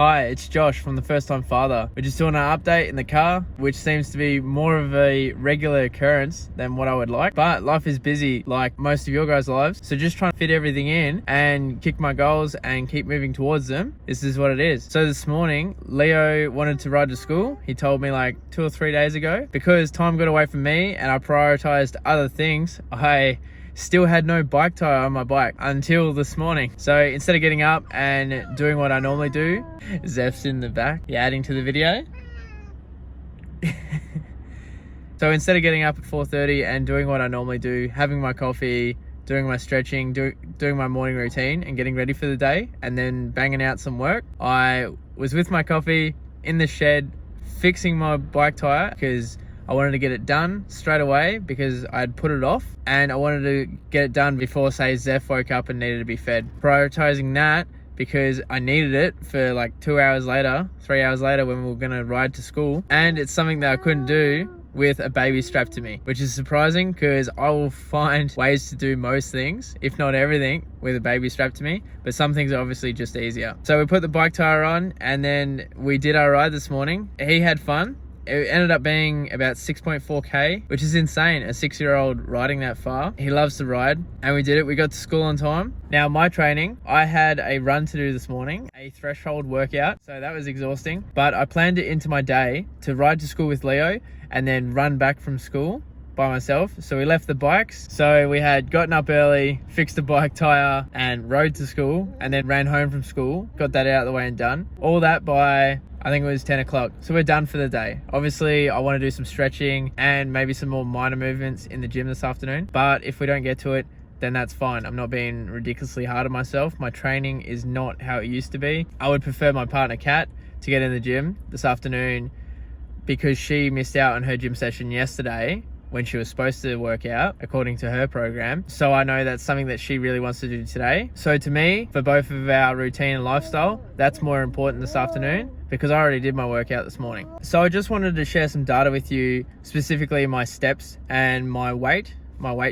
Hi, it's Josh from The First Time Father. We're just doing an update in the car, which seems to be more of a regular occurrence than what I would like. But life is busy like most of your guys' lives. So just trying to fit everything in and kick my goals and keep moving towards them. This is what it is. So this morning, Leo wanted to ride to school. He told me like 2 or 3 days ago. Because time got away from me and I prioritized other things, I still had no bike tire on my bike until this morning. So instead of getting up and doing what I normally do, Zeph's in the back, adding to the video. So instead of getting up at 4:30 and doing what I normally do, having my coffee, doing my stretching, doing my morning routine and getting ready for the day and then banging out some work, I was with my coffee in the shed fixing my bike tire because I wanted to get it done straight away because I'd put it off and I wanted to get it done before, say, Zeph woke up and needed to be fed. Prioritizing that because I needed it for like 2 hours later, 3 hours later when we were gonna ride to school. And it's something that I couldn't do with a baby strapped to me, which is surprising because I will find ways to do most things, if not everything, with a baby strapped to me. But some things are obviously just easier. So we put the bike tire on and then we did our ride this morning. He had fun. It ended up being about 6.4k, which is insane, a 6-year-old riding that far. He loves to ride and we did it. We got to school on time. Now my training, I had a run to do this morning, a threshold workout. So that was exhausting, but I planned it into my day to ride to school with Leo and then run back from school by myself. So we left the bikes. So we had gotten up early, fixed the bike tire and rode to school and then ran home from school, got that out of the way and done. All that by, I think it was 10 o'clock. So we're done for the day. Obviously, I want to do some stretching and maybe some more minor movements in the gym this afternoon. But if we don't get to it, then that's fine. I'm not being ridiculously hard on myself. My training is not how it used to be. I would prefer my partner, Kat, to get in the gym this afternoon because she missed out on her gym session yesterday when she was supposed to work out according to her program. So I know that's something that she really wants to do today. So to me, for both of our routine and lifestyle, that's more important this afternoon because I already did my workout this morning. So I just wanted to share some data with you, specifically my steps and my weight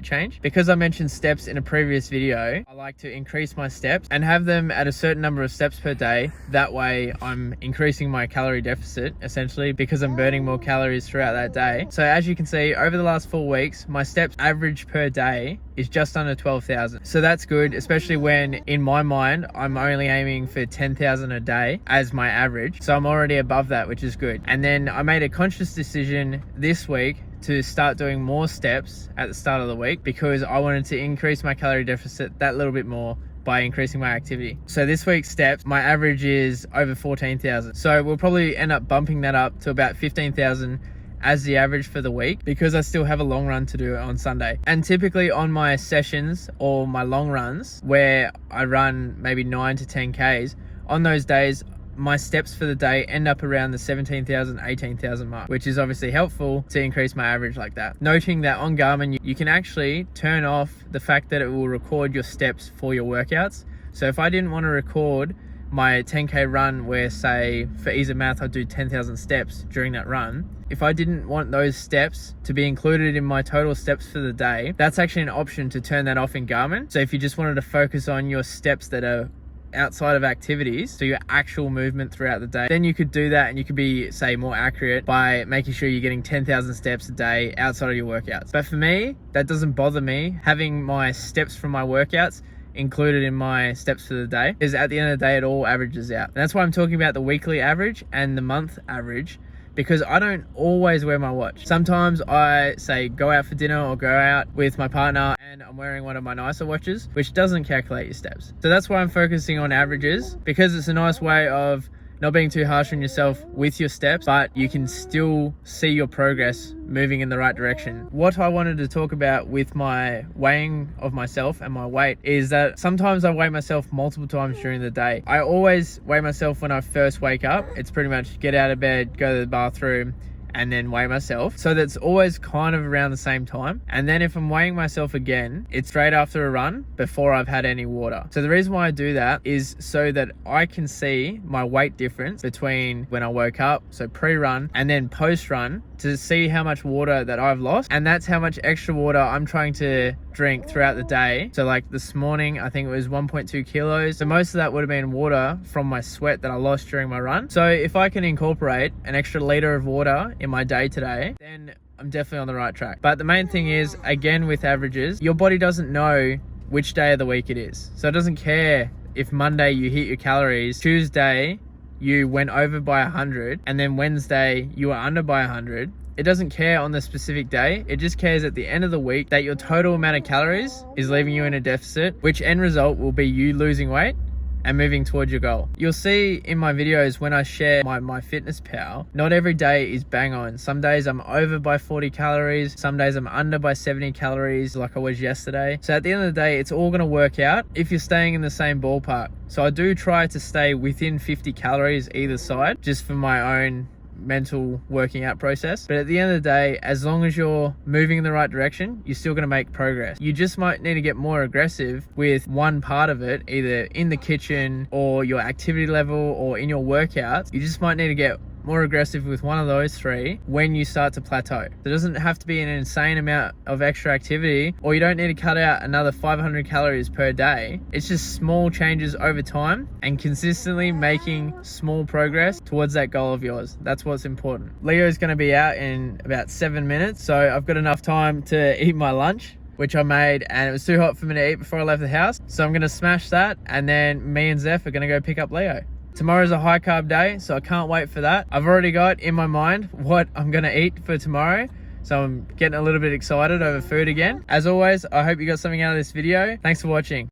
change. Because I mentioned steps in a previous video, I like to increase my steps and have them at a certain number of steps per day. That way I'm increasing my calorie deficit essentially because I'm burning more calories throughout that day. So as you can see, over the last 4 weeks, my steps average per day is just under 12,000. So that's good, especially when in my mind, I'm only aiming for 10,000 a day as my average. So I'm already above that, which is good. And then I made a conscious decision this week to start doing more steps at the start of the week because I wanted to increase my calorie deficit that little bit more by increasing my activity. So this week's steps, my average is over 14,000. So we'll probably end up bumping that up to about 15,000 as the average for the week because I still have a long run to do on Sunday. And typically on my sessions or my long runs where I run maybe 9 to 10 Ks, on those days, my steps for the day end up around the 17,000, 18,000 mark, which is obviously helpful to increase my average like that. Noting that on Garmin, you can actually turn off the fact that it will record your steps for your workouts. So if I didn't want to record my 10K run where, say, for ease of math, I'd do 10,000 steps during that run, if I didn't want those steps to be included in my total steps for the day, that's actually an option to turn that off in Garmin. So if you just wanted to focus on your steps that are outside of activities, so your actual movement throughout the day, then you could do that and you could be, say, more accurate by making sure you're getting 10,000 steps a day outside of your workouts. But for me, that doesn't bother me having my steps from my workouts included in my steps for the day, because at the end of the day, it all averages out. And that's why I'm talking about the weekly average and the month average, because I don't always wear my watch. Sometimes I, say, go out for dinner or go out with my partner and I'm wearing one of my nicer watches, which doesn't calculate your steps. So that's why I'm focusing on averages, because it's a nice way of not being too harsh on yourself with your steps, but you can still see your progress moving in the right direction. What I wanted to talk about with my weighing of myself and my weight is that sometimes I weigh myself multiple times during the day. I always weigh myself when I first wake up. It's pretty much get out of bed, go to the bathroom, and then weigh myself. So that's always kind of around the same time. And then if I'm weighing myself again, it's straight after a run before I've had any water. So the reason why I do that is so that I can see my weight difference between when I woke up, so pre-run, and then post-run, to see how much water that I've lost, and that's how much extra water I'm trying to drink throughout the day. So like this morning, I think it was 1.2 kilos. So most of that would have been water from my sweat that I lost during my run. So if I can incorporate an extra liter of water in my day today, then I'm definitely on the right track. But the main thing is, again, with averages, your body doesn't know which day of the week it is. So it doesn't care if Monday you hit your calories, Tuesday you went over by 100, and then Wednesday you were under by 100. It doesn't care on the specific day. It just cares at the end of the week that your total amount of calories is leaving you in a deficit, which end result will be you losing weight and moving towards your goal. You'll see in my videos when I share my MyFitnessPal, not every day is bang on. Some days I'm over by 40 calories. Some days I'm under by 70 calories like I was yesterday. So at the end of the day, it's all gonna work out if you're staying in the same ballpark. So I do try to stay within 50 calories either side, just for my own mental working out process. But at the end of the day, as long as you're moving in the right direction, you're still going to make progress. You just might need to get more aggressive with one part of it, either in the kitchen or your activity level or in your workouts. You just might need to get more aggressive with one of those three when you start to plateau. There doesn't have to be an insane amount of extra activity, or you don't need to cut out another 500 calories per day. It's just small changes over time and consistently making small progress towards that goal of yours. That's what's important. Leo's going to be out in about 7 minutes, so I've got enough time to eat my lunch, which I made, and it was too hot for me to eat before I left the house. So I'm going to smash that, and then me and Zeph are going to go pick up Leo. Tomorrow's a high carb day, so I can't wait for that. I've already got in my mind what I'm gonna eat for tomorrow, so I'm getting a little bit excited over food again. As always, I hope you got something out of this video. Thanks for watching.